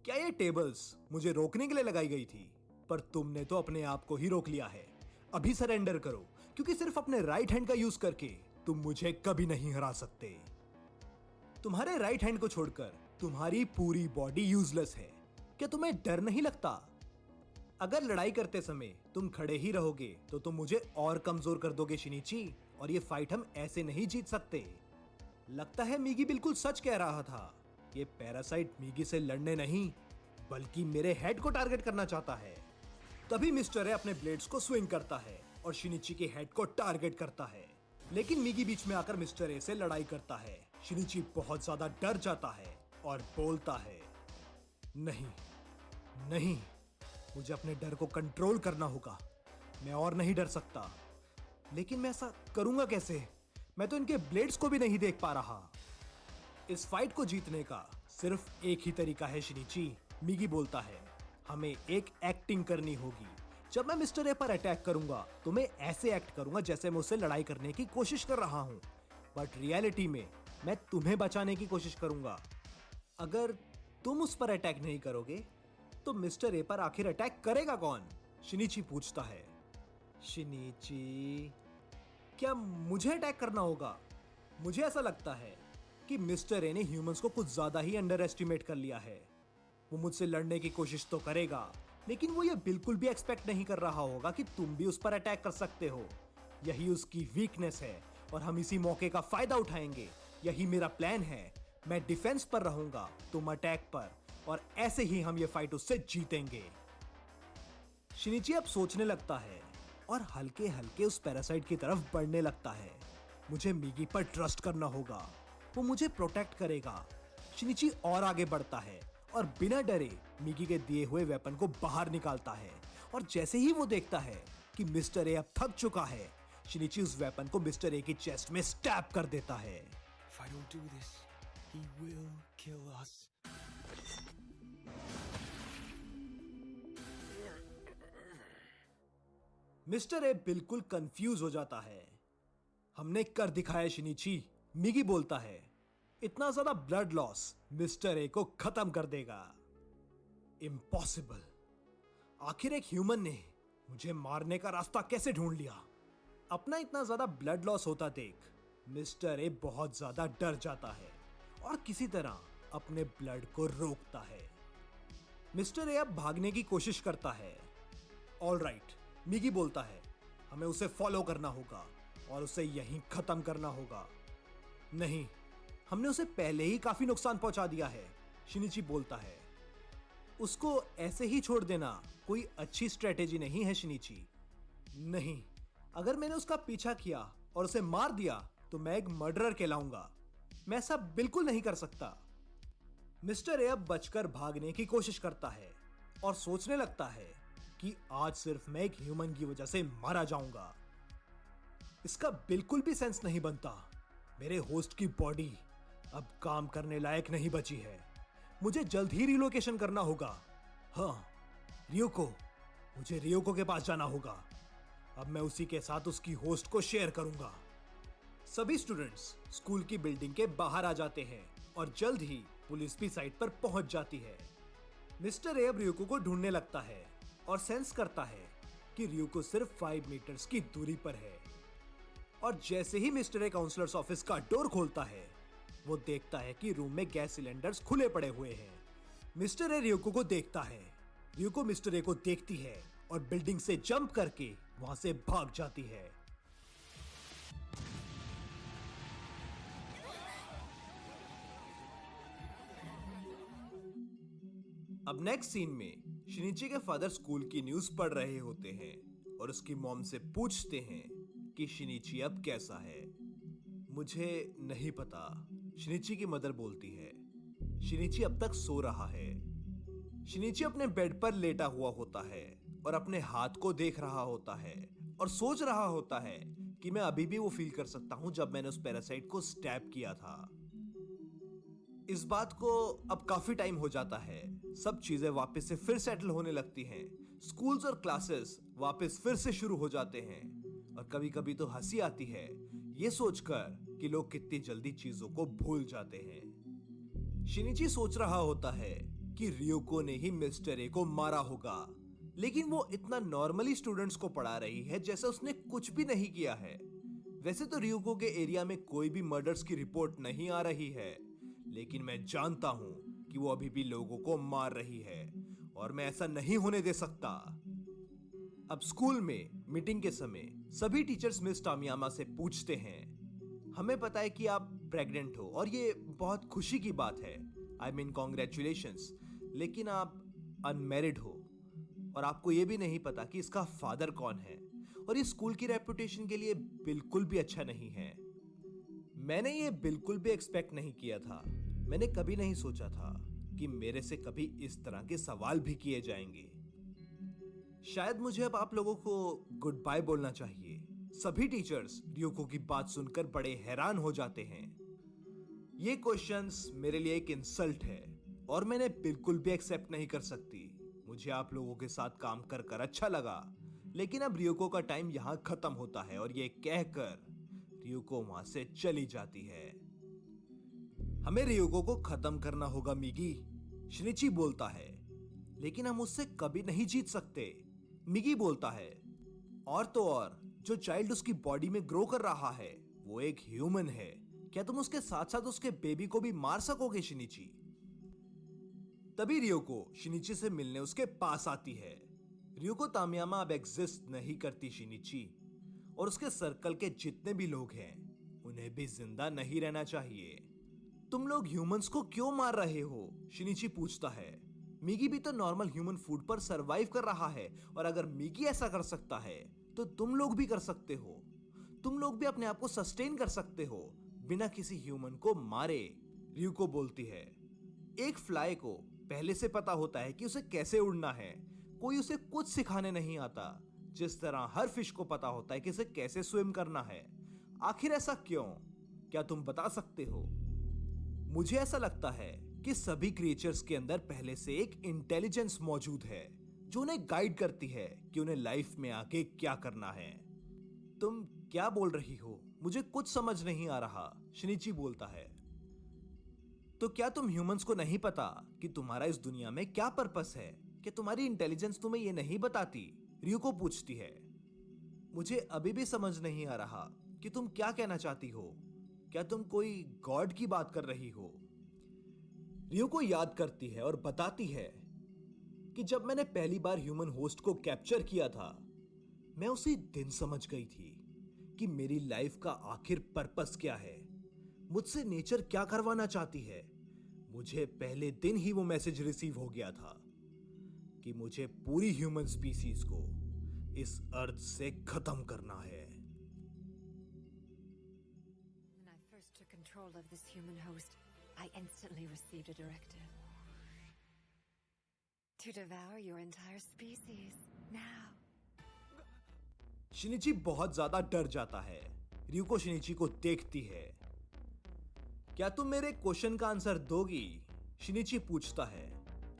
क्या ये टेबल्स मुझे रोकने के लिए लगाई गई थी? पर तुमने तो अपने आप को ही रोक लिया है। अभी सरेंडर करो, क्योंकि सिर्फ अपने राइट हैंड का यूज करके तुम मुझे कभी नहीं हरा सकते। तुम्हारे राइट हैंड को छोड़कर तुम्हारी पूरी बॉडी यूजलेस है। क्या तुम्हें डर नहीं लगता? अगर लड़ाई करते समय तुम खड़े ही रहोगे तो तुम मुझे और कमजोर कर दोगे शिनिची, और ये फाइट हम ऐसे नहीं जीत सकते। लगता है मीगी बिल्कुल सच कह रहा था। ये पैरासाइट मीगी से लड़ने नहीं बल्कि मेरे हेड को टारगेट करना चाहता है। तभी मिस्टर ए अपने ब्लेड्स को स्विंग करता है और शिनिची के हेड को टारगेट करता है, लेकिन मीगी बीच में आकर मिस्टर ए से लड़ाई करता है। शिनिची बहुत ज्यादा डर जाता है और बोलता है, नहीं नहीं, मुझे अपने डर को कंट्रोल करना होगा। मैं और नहीं डर सकता। लेकिन मैं ऐसा करूंगा कैसे? मैं तो इनके ब्लेड्स को भी नहीं देख पा रहा। इस फाइट को जीतने का सिर्फ एक ही तरीका है शिनिची, मीगी बोलता है। हमें एक एक्टिंग करनी होगी। जब मैं मिस्टर ए पर अटैक करूंगा तो मैं ऐसे एक्ट करूंगा जैसे मैं उससे लड़ाई करने की कोशिश कर रहा हूं, बट रियलिटी में मैं तुम्हें बचाने की कोशिश करूंगा। अगर तुम उस पर अटैक नहीं करोगे तो मिस्टर ए पर आखिर अटैक करेगा कौन? शिनिची पूछता है। शिनिची, क्या मुझे अटैक करना होगा? मुझे ऐसा लगता है कि मिस्टर ए ने ह्यूमंस को कुछ ज्यादा ही अंडर एस्टिमेट कर लिया है। वो मुझसे लड़ने की कोशिश तो करेगा, लेकिन वो ये बिल्कुल भी एक्सपेक्ट नहीं कर रहा होगा कि तुम भी उस पर अटैक कर सकते हो। यही उसकी वीकनेस है और हम इसी मौके का फायदा उठाएंगे। यही मेरा प्लान है। मैं डिफेंस पर रहूंगा, तुम अटैक पर, और ऐसे ही हम ये फाइट उससे जीतेंगे। शिनिची अब सोचने लगता है और हल्के हल्के उस पैरासाइट की तरफ बढ़ने लगता है। मुझे मीगी पर ट्रस्ट करना होगा, वो मुझे प्रोटेक्ट करेगा। शिनिची और आगे बढ़ता है और बिना डरे मीगी के दिए हुए वेपन को बाहर निकालता है, और जैसे ही वो देखता है कि मिस्टर ए अब थक चुका है, शिनिची उस वेपन को मिस्टर ए की चेस्ट में स्टैब कर देता है। If I don't do this, he will kill us. Mister A बिल्कुल कंफ्यूज हो जाता है। हमने कर दिखाया शिनिची, मीगी बोलता है। इतना ज्यादा ब्लड लॉस मिस्टर ए को खत्म कर देगा। इम्पॉसिबल। आखिर एक ह्यूमन ने मुझे मारने का रास्ता कैसे ढूंढ लिया? अपना इतना ज्यादा ब्लड लॉस होता देख मिस्टर ए बहुत ज्यादा डर जाता है और किसी तरह अपने ब्लड को रोकता है। मिस्टर ए अब भागने की कोशिश करता है। ऑल राइट, मीगी बोलता है, हमें उसे फॉलो करना होगा और उसे यहीं खत्म करना होगा। नहीं, हमने उसे पहले ही काफी नुकसान पहुंचा दिया है, शिनिची बोलता है। उसको ऐसे ही छोड़ देना कोई अच्छी स्ट्रेटेजी नहीं है शिनिची। नहीं, अगर मैंने उसका पीछा किया और उसे मार दिया तो मैं एक मर्डरर कहलाऊंगा। मैं ऐसा बिल्कुल नहीं कर सकता। मिस्टर ए अब बचकर भागने की कोशिश करता है और सोचने लगता है कि आज सिर्फ मैं एक ह्यूमन की वजह से मारा जाऊंगा। इसका बिल्कुल भी सेंस नहीं बनता। मेरे होस्ट की बॉडी अब काम करने लायक नहीं बची है। मुझे जल्द ही रिलोकेशन करना होगा। हाँ, रियोको, मुझे रियोको के पास जाना होगा। अब मैं उसी के साथ उसकी होस्ट को शेयर करूंगा। सभी स्टूडेंट्स स्कूल की बिल्डिंग के बाहर आ जाते हैं और जल्द ही पुलिस भी साइट पर पहुंच जाती है। मिस्टर ए अब रियोको को ढूंढने लगता है और सेंस करता है कि रियोको सिर्फ 5 मीटर्स की दूरी पर है। और जैसे ही मिस्टर ए काउंसलर्स ऑफिस का डोर खोलता है, वो देखता है कि रूम में गैस सिलेंडर्स खुले पड़े हुए हैं। मिस्टर ए रियोको को देखता है। रियोको मिस्टर ए को देखती है और बिल्डिंग से जंप करके वहां से भाग जाती है। अब नेक्स्ट सीन में शिनिची के फादर स्कूल की न्यूज पढ़ रहे होते हैं और उसकी मॉम से पूछते हैं कि शिनिची अब कैसा है। मुझे नहीं पता, शिनिची की मदर बोलती है। शिनिची अब तक सो रहा है। शिनिची अपने बेड पर लेटा हुआ होता है और अपने हाथ को देख रहा होता है और सोच रहा होता है कि मैं अभी भी वो फील कर सकता हूं जब मैंने उस पैरासाइट को स्टैब किया था। इस बात को अब काफी टाइम हो जाता है। सब चीजें वापस से फिर सेटल होने लगती हैं। स्कूल्स और क्लासेस वापस फिर से शुरू हो जाते हैं और कभी कभी तो हंसी आती है ये सोचकर कि लोग कितनी जल्दी चीजों को भूल जाते हैं। शिनिची सोच रहा होता है कि रियोको ने ही मिस्टर ए को मारा होगा, लेकिन वो इतना नॉर्मली स्टूडेंट्स को पढ़ा रही है जैसे उसने कुछ भी नहीं किया है। वैसे तो रियोको के एरिया में कोई भी मर्डर्स की रिपोर्ट नहीं आ रही है, लेकिन मैं जानता हूं कि वो अभी भी लोगों को मार रही है और मैं ऐसा नहीं होने दे सकता। अब स्कूल में मीटिंग के समय सभी टीचर्स मिस टामियामा से पूछते हैं, हमें पता है कि आप प्रेग्नेंट हो और ये बहुत खुशी की बात है, आई मीन कॉन्ग्रेचुलेशंस, लेकिन आप अनमैरिड हो और आपको ये भी नहीं पता कि इसका फादर कौन है और ये स्कूल की रेपुटेशन के लिए बिल्कुल भी अच्छा नहीं है। मैंने ये बिल्कुल भी एक्सपेक्ट नहीं किया था। मैंने कभी नहीं सोचा था कि मेरे से कभी इस तरह के सवाल भी किए जाएंगे। शायद मुझे अब आप लोगों को गुड बाय बोलना चाहिए। सभी टीचर्स रियोको की बात सुनकर बड़े हैरान हो जाते हैं। ये क्वेश्चंस मेरे लिए एक इंसल्ट है और मैंने बिल्कुल भी एक्सेप्ट नहीं कर सकती। मुझे आप लोगों के साथ काम कर कर अच्छा लगा, लेकिन अब रियोको का टाइम यहां खत्म होता है और ये कहकर रियोको वहां से चली जाती है। हमें रियोको को खत्म करना होगा मिगी, शिनिची बोलता है, लेकिन हम उससे कभी नहीं जीत सकते। मिगी बोलता है, और तो और जो चाइल्ड उसकी बॉडी में ग्रो कर रहा है वो एक ह्यूमन है। क्या तुम उसके साथ साथ उसके बेबी को भी मार सकोगे शिनिची? तभी रियोको शिनिची से मिलने उसके पास आती है। रियोको तामियामा अब एग्जिस्ट नहीं करती शिनिची, और उसके सर्कल के जितने भी लोग हैं उन्हें भी जिंदा नहीं रहना चाहिए। तुम लोग ह्यूमंस को क्यों मार रहे हो? शिनिची पूछता है। मिगी भी तो नॉर्मल ह्यूमन फूड पर सरवाइव कर रहा है, और अगर मिगी ऐसा कर सकता है तो तुम लोग भी कर सकते हो। तुम लोग भी अपने आप को सस्टेन कर सकते हो बिना किसी ह्यूमन को मारे, रियोको बोलती है। एक फ्लाई को पहले से पता होता है कि उसे कैसे उड़ना है। कोई उसे कुछ सिखाने नहीं आता, जिस तरह हर फिश को पता होता है कि उसे कैसे स्विम करना है। आखिर ऐसा क्यों? क्या तुम बता सकते हो? मुझे ऐसा लगता है कि सभी क्रिएचर्स के अंदर पहले से एक इंटेलिजेंस मौजूद है जो उन्हें गाइड करती है कि उन्हें लाइफ में आगे क्या करना है। तुम क्या बोल रही हो? मुझे कुछ समझ नहीं आ रहा, शिनिची बोलता है। तो क्या तुम ह्यूमंस को नहीं पता कि तुम्हारा इस दुनिया में क्या पर्पस है? क्या तुम्हारी इंटेलिजेंस तुम्हें यह नहीं बताती? रियोको पूछती है। मुझे अभी भी समझ नहीं आ रहा कि तुम क्या कहना चाहती हो। क्या तुम कोई गॉड की बात कर रही हो? रियोको याद करती है और बताती है कि जब मैंने पहली बार ह्यूमन होस्ट को कैप्चर किया था, मैं उसी दिन समझ गई थी कि मेरी लाइफ का आखिर पर्पस क्या है, मुझसे नेचर क्या करवाना चाहती है। मुझे पहले दिन ही वो मैसेज रिसीव हो गया था कि मुझे पूरी ह्यूमन स्पीसीज को इस अर्थ से खत्म करना है। When I first took control of this human host, I instantly received a directive to devour your entire species. Now. शिनिची बहुत ज्यादा डर जाता है। रियोको शिनिची को देखती है। क्या तुम मेरे क्वेश्चन का आंसर दोगी? शिनिची पूछता है।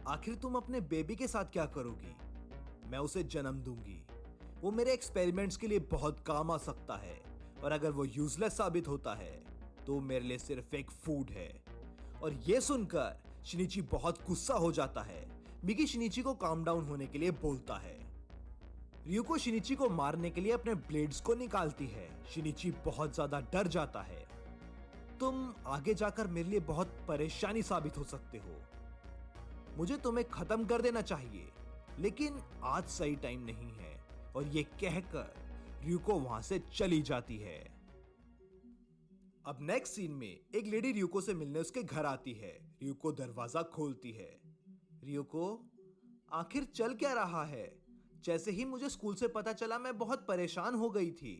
आखिर तुम अपने बेबी के साथ क्या करोगी? मैं उसे जन्म दूंगी। वो मेरे एक्सपेरिमेंट्स के लिए बहुत काम आ सकता है, और अगर वो यूजलेस साबित होता है तो मेरे लिए सिर्फ एक फूड है। और ये सुनकर शिनिची बहुत गुस्सा हो जाता है। मिगी शिनिची को काम डाउन होने के लिए बोलता है। रियोको शिनिची को मारने के लिए अपने ब्लेड्स को निकालती है। शिनिची बहुत ज्यादा डर जाता है। तुम आगे जाकर मेरे लिए बहुत परेशानी साबित हो सकते हो। मुझे तुम्हें खत्म कर देना चाहिए, लेकिन आज सही टाइम नहीं है। और ये कहकर रियोको वहां से चली जाती है। अब नेक्स्ट सीन में एक लेडी रियोको से मिलने उसके घर आती है। रियोको दरवाजा खोलती है। रियोको, आखिर चल क्या रहा है? जैसे ही मुझे स्कूल से पता चला मैं बहुत परेशान हो गई थी,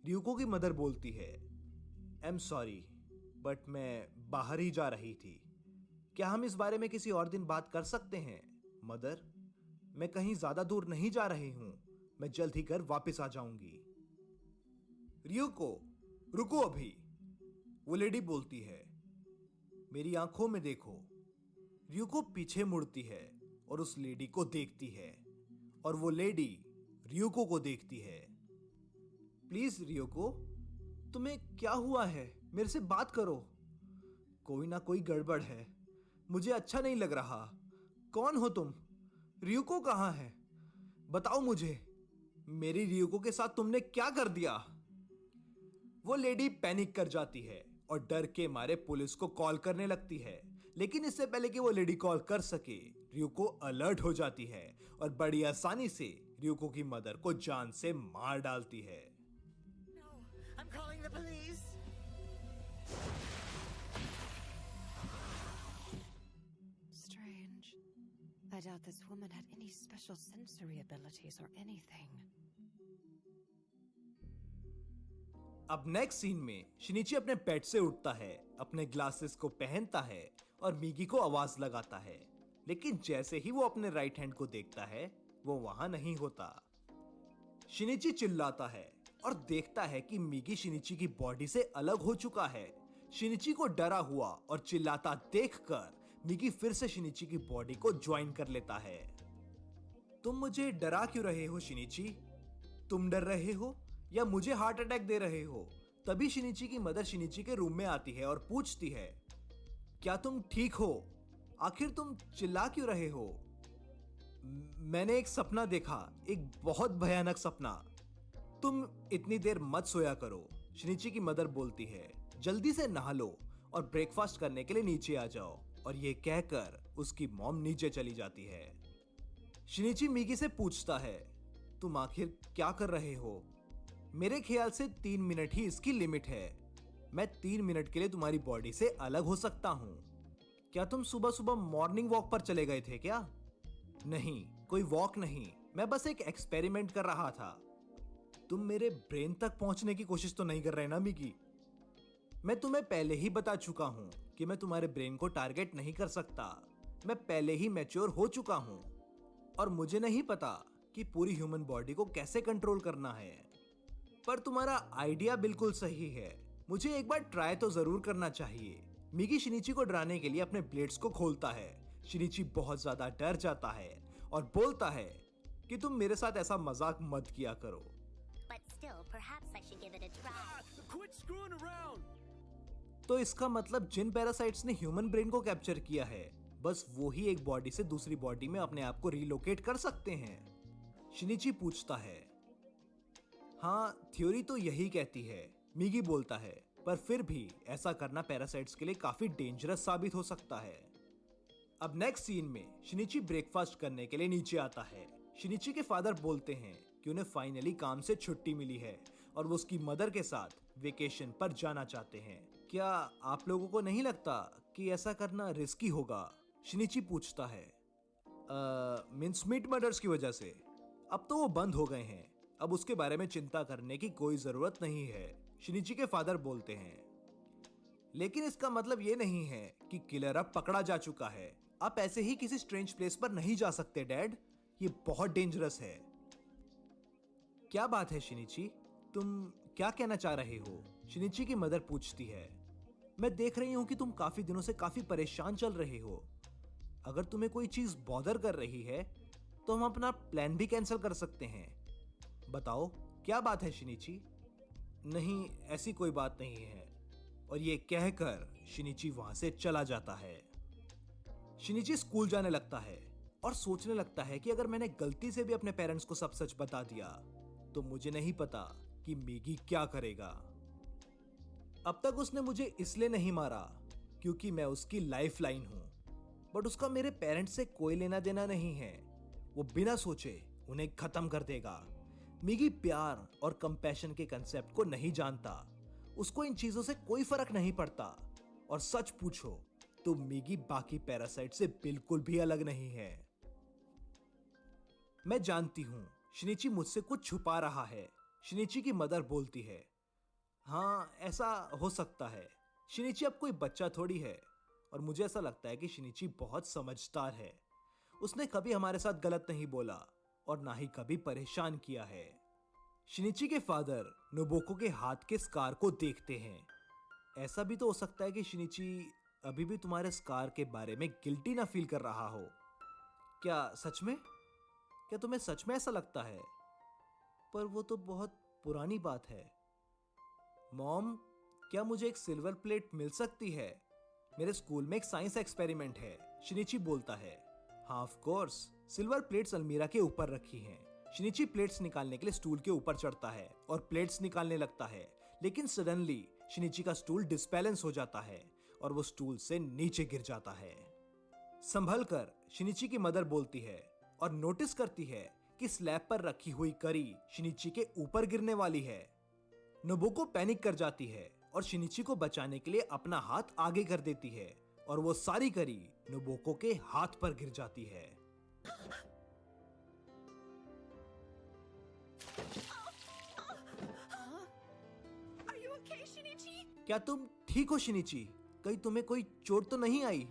रियोको की मदर बोलती है। आई एम सॉरी, बट मैं बाहर ही जा रही थी। क्या हम इस बारे में किसी और दिन बात कर सकते हैं? मदर, मैं कहीं ज्यादा दूर नहीं जा रही हूं, मैं जल्द ही घर वापस आ जाऊंगी। रियोको, रुको अभी, वो लेडी बोलती है। मेरी आंखों में देखो। रियोको पीछे मुड़ती है और उस लेडी को देखती है, और वो लेडी रियोको को देखती है। प्लीज रियोको, तुम्हें क्या हुआ है? मेरे से बात करो। कोई ना कोई गड़बड़ है, मुझे अच्छा नहीं लग रहा। कौन हो तुम? रियुको कहाँ है? बताओ मुझे, मेरी रियुको के साथ तुमने क्या कर दिया? वो लेडी पैनिक कर जाती है और डर के मारे पुलिस को कॉल करने लगती है। लेकिन इससे पहले कि वो लेडी कॉल कर सके, रियुको अलर्ट हो जाती है और बड़ी आसानी से रियुको की मदर को जान से मार डालती है। No, I'm calling the police. Strange. I doubt this woman had any special sensory abilities or anything. अब नेक्स्ट सीन में शिनिची अपने बेड से उठता है, अपने ग्लासेस को पहनता है और मिगी को आवाज लगाता है। लेकिन जैसे ही वो अपने राइट हैंड को देखता है, वो वहां नहीं होता। शिनिची चिल्लाता है और देखता है कि मिगी शिनिची की बॉडी से अलग हो चुका है। शिनिची को डरा हुआ और चिल्लाता देखकर मिगी फिर से शिनिची की बॉडी को ज्वाइन कर लेता है। तुम मुझे डरा क्यों रहे हो शिनिची? तुम डर रहे हो या मुझे हार्ट अटैक दे रहे हो? तभी शिनिची की मदर शिनिची के रूम में आती है और पूछती है, क्या तुम ठीक हो? आखिर तुम चिल्ला क्यों रहे हो? मैंने एक सपना देखा, एक बहुत भयानक सपना। तुम इतनी देर मत सोया करो, शिनिची की मदर बोलती है। जल्दी से नहा लो और ब्रेकफास्ट करने के लिए नीचे आ जाओ। और ये कहकर उसकी मॉम नीचे चली जाती है। शिनिची मिगी से पूछता है, तुम आखिर क्या कर रहे हो? मेरे ख्याल से 3 मिनट ही इसकी लिमिट है। मैं 3 मिनट के लिए तुम्हारी बॉडी से अलग हो सकता हूं। क्या तुम सुबह सुबह मॉर्निंग वॉक पर चले गए थे क्या? नहीं, कोई वॉक नहीं, मैं बस एक एक्सपेरिमेंट कर रहा था। तुम मेरे ब्रेन तक पहुंचने की कोशिश तो नहीं कर रहे ना मिगी? मैं तुम्हें पहले ही बता चुका हूं कि मैं तुम्हारे ब्रेन को टारगेट नहीं कर सकता। मैं पहले ही मैच्योर हो चुका हूं और मुझे नहीं पता कि पूरी ह्यूमन बॉडी को कैसे कंट्रोल करना है। पर तुम्हारा आइडिया बिल्कुल सही है, मुझे एक बार ट्राई तो जरूर करना चाहिए। मिगी शिनिची को डराने के लिए अपने ब्लेड्स को खोलता है। शिनिची बहुत ज्यादा डर जाता है और बोलता है कि तुम मेरे साथ ऐसा मजाक मत किया करो। But still, perhaps I should give it a try. Quit screwing around! तो इसका मतलब जिन पैरासाइट्स ने ह्यूमन ब्रेन को कैप्चर किया है, बस वो ही एक बॉडी से दूसरी बॉडी में अपने आप को रिलोकेट कर सकते हैं। शिनिची पूछता है। हाँ, थ्योरी तो यही कहती है, मिगी बोलता है, पर फिर भी ऐसा करना पैरासाइट्स के लिए काफी डेंजरस साबित हो सकता है। अब नेक्स्ट सीन में शिनिची ब्रेकफास्ट करने के लिए नीचे आता है। शिनिची के फादर बोलते हैं कि उन्हें फाइनली काम से छुट्टी मिली है और वो उसकी मदर के साथ वेकेशन पर जाना चाहते हैं। क्या आप लोगों को नहीं लगता कि ऐसा करना रिस्की होगा? शिनिची पूछता है। मिंस मीट मर्डर्स की वजह से? अब तो वो बंद हो गए हैं, अब उसके बारे में चिंता करने की कोई जरूरत नहीं है, शिनिची के फादर बोलते हैं। लेकिन इसका मतलब ये नहीं है कि किलर अब पकड़ा जा चुका है। आप ऐसे ही किसी स्ट्रेंज प्लेस पर नहीं जा सकते डैड, ये बहुत डेंजरस है। क्या बात है शिनिची, तुम क्या कहना चाह रहे हो? शिनिची की मदर पूछती है। मैं देख रही हूं कि तुम काफी दिनों से काफी परेशान चल रहे हो। अगर तुम्हें कोई चीज बॉदर कर रही है तो हम अपना प्लान भी कैंसिल कर सकते हैं। बताओ क्या बात है शिनिची? नहीं, ऐसी कोई बात नहीं है। और ये कहकर शिनिची वहां से चला जाता है। शिनिची स्कूल जाने लगता है और सोचने लगता है कि अगर मैंने गलती से भी अपने पेरेंट्स को सब सच बता दिया तो मुझे नहीं पता कि मिगी क्या करेगा। अब तक उसने मुझे इसलिए नहीं मारा क्योंकि मैं उसकी लाइफ लाइन हूं, बट उसका मेरे पेरेंट्स से कोई लेना देना नहीं है। वो बिना सोचे उन्हें खत्म कर देगा। मिगी प्यार और कंपैशन के कंसेप्ट को नहीं जानता, उसको इन चीजों से कोई फर्क नहीं पड़ता। और सच पूछो तो मिगी बाकी पैरासाइट से बिल्कुल भी अलग नहीं है। मैं जानती हूं शिनिची मुझसे कुछ छुपा रहा है, शिनिची की मदर बोलती है। हाँ, ऐसा हो सकता है। शिनिची अब कोई बच्चा थोड़ी है और मुझे ऐसा लगता है कि शिनिची बहुत समझदार है। उसने कभी हमारे साथ गलत नहीं बोला और ना ही कभी परेशान किया है। शिनिची के फादर नोबुको के हाथ के स्कार को देखते हैं। ऐसा भी तो हो सकता है कि शिनिची अभी भी तुम्हारे स्कार के बारे में गिल्टी ना फील कर रहा हो। क्या सच में? क्या तुम्हें सच में ऐसा लगता है? पर वो तो बहुत पुरानी बात है। मॉम, क्या मुझे एक सिल्वर प्लेट मिल सकती है? मेरे स्कूल में एक साइंस एक्सपेरिमेंट है, शिनिची बोलता है। हाँ ऑफ कोर्स, सिल्वर प्लेट्स अलमीरा के ऊपर रखी हैं। शिनिची प्लेट्स निकालने के लिए स्टूल के ऊपर चढ़ता है और प्लेट्स निकालने लगता है, लेकिन सडनली शिनिची का स्टूल डिसबैलेंस हो जाता है और वो स्टूल से नीचे गिर जाता है। संभल कर शिनिची की मदर बोलती है और नोटिस करती है कि स्लैब पर रखी हुई करी शिनिची के ऊपर गिरने वाली है। नोबुको पैनिक कर जाती है और शिनिची को बचाने के लिए अपना हाथ आगे कर देती है और वो सारी करी नोबुको के हाथ पर गिर जाती है। Are you okay, Shinichi? क्या तुम ठीक हो शिनिची? कहीं तुम्हें कोई चोट तो नहीं आई?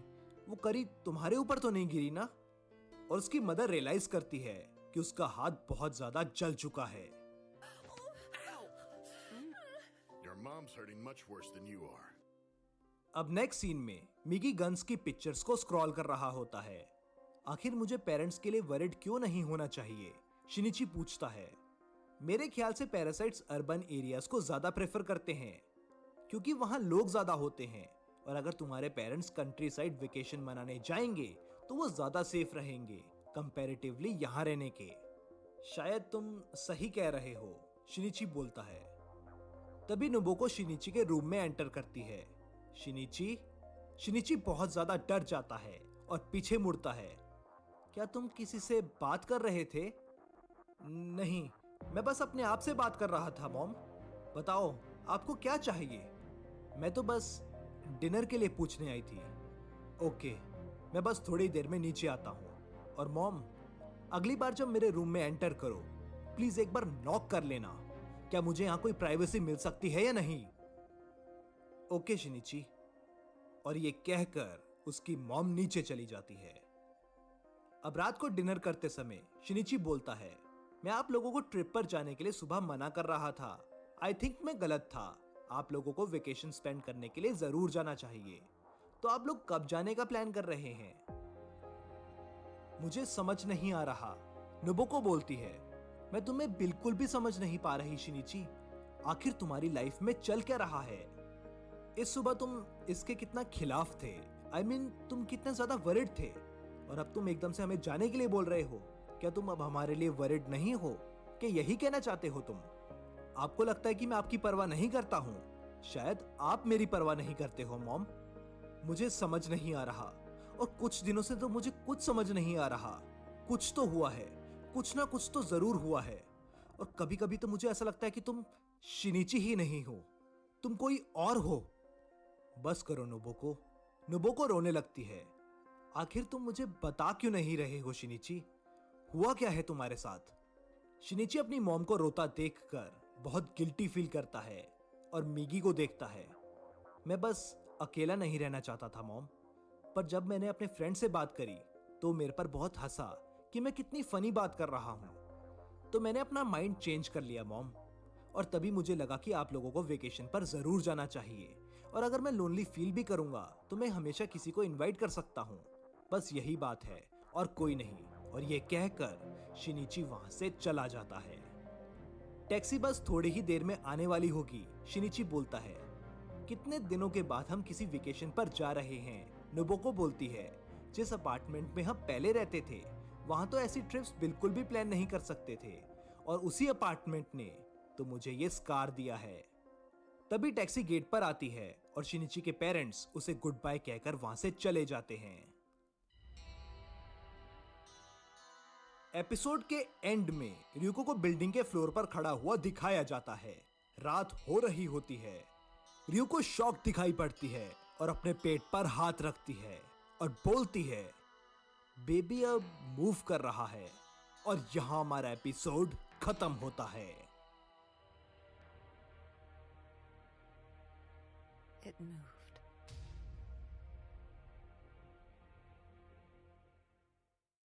वो करी तुम्हारे ऊपर तो नहीं गिरी ना? और उसकी मदर रियलाइज करती है कि उसका हाथ बहुत ज्यादा जल चुका है। Your mom's hurting much worse than you are. अब नेक्स्ट सीन में मिगी गन्स की पिक्चर्स को स्क्रॉल कर रहा होता है। आखिर मुझे पेरेंट्स के लिए वरिड क्यों नहीं होना चाहिए? शिनिची पूछता है। मेरे ख्याल से पैरासाइट्स अर्बन एरियाज को ज्यादा प्रेफर करते हैं क्योंकि वहां लोग ज्यादा होते हैं, और अगर तुम्हारे पेरेंट्स कंट्री साइड वेकेशन मनाने जाएंगे तो वो ज्यादा सेफ रहेंगे कंपैरेटिवली यहाँ रहने के। शायद तुम सही कह रहे हो, शिनिची बोलता है। तभी नोबुको शिनिची के रूम में एंटर करती है। शिनिची बहुत ज्यादा डर जाता है और पीछे मुड़ता है। क्या तुम किसी से बात कर रहे थे? नहीं, मैं बस अपने आप से बात कर रहा था मॉम। बताओ आपको क्या चाहिए? मैं तो बस डिनर के लिए पूछने आई थी। ओके, मैं बस थोड़ी देर में नीचे आता हूँ। और मॉम, अगली बार जब मेरे रूम में एंटर करो प्लीज एक बार नॉक कर लेना। क्या मुझे यहाँ कोई प्राइवेसी मिल सकती है या नहीं? ओके शिनिची। और ये कहकर उसकी मॉम नीचे चली जाती है। अब रात को डिनर करते समय शिनिची बोलता है, मैं आप लोगों को ट्रिप पर जाने के लिए सुबह मना कर रहा था। आई थिंक मैं गलत था। आप लोगों को वेकेशन स्पेंड करने के लिए जरूर जाना चाहिए। तो आप लोग कब जाने का प्लान कर रहे हैं? मुझे समझ नहीं आ रहा, नोबुको बोलती है। मैं तुम्हें बिल्कुल भी समझ नहीं पा रही शिनिची। आखिर तुम्हारी लाइफ में चल क्या रहा है? इस सुबह तुम इसके कितना खिलाफ थे। I mean, तुम कितने ज्यादा वरिड थे और अब तुम एकदम से हमें जाने के लिए बोल रहे हो। क्या तुम अब हमारे लिए वरिड नहीं हो? क्या यही कहना चाहते हो तुम? आपको लगता है कि मैं आपकी परवाह नहीं करता हूं? शायद आप मेरी परवाह नहीं करते हो मॉम। मुझे समझ नहीं आ रहा, और कुछ दिनों से तो मुझे कुछ समझ नहीं आ रहा। कुछ तो हुआ है, कुछ ना कुछ तो जरूर हुआ है। और कभी कभी तो मुझे ऐसा लगता है कि तुम शिनिची ही नहीं हो, तुम कोई और हो। बस करो नोबुको। नोबुको रोने लगती है। आखिर तुम मुझे बता क्यों नहीं रहे हो शिनिची? हुआ क्या है तुम्हारे साथ? शिनिची अपनी मॉम को रोता देखकर बहुत गिल्टी फील करता है और मिगी को देखता है। मैं बस अकेला नहीं रहना चाहता था मॉम, पर जब मैंने अपने फ्रेंड से बात करी तो मेरे पर बहुत हंसा कि मैं कितनी फनी बात कर रहा हूं। तो मैंने अपना माइंड चेंज कर लिया मॉम, और तभी मुझे लगा कि आप लोगों को वेकेशन पर जरूर जाना चाहिए, और अगर मैं लोनली फील भी करूंगा तो मैं हमेशा किसी को इनवाइट कर सकता हूं। बस यही बात है और कोई नहीं। और ये कहकर शिनिची वहां से चला जाता है। टैक्सी बस थोड़ी ही देर में आने वाली होगी। शिनिची बोलता है, कितने दिनों के बाद हम किसी वेकेशन पर जा रहे हैं? नोबुको बोलती है, जिस अपार्टमेंट में हम पहले रहते थे वहां तो ऐसी ट्रिप्स बिल्कुल भी प्लान नहीं कर सकते थे, और उसी अपार्टमेंट ने तो मुझे ये स्कार दिया है। तभी टैक्सी गेट पर आती है और शिनिची के पेरेंट्स उसे गुड बाय कहकर वहां से चले जाते हैं। एपिसोड के एंड में ryuko को बिल्डिंग के फ्लोर पर खड़ा हुआ दिखाया जाता है। रात हो रही होती है। ryuko शॉक दिखाई पड़ती है और अपने पेट पर हाथ रखती है और बोलती है, बेबी अब मूव कर रहा है। और यहां हमारा एपिसोड खत्म होता है। It moved.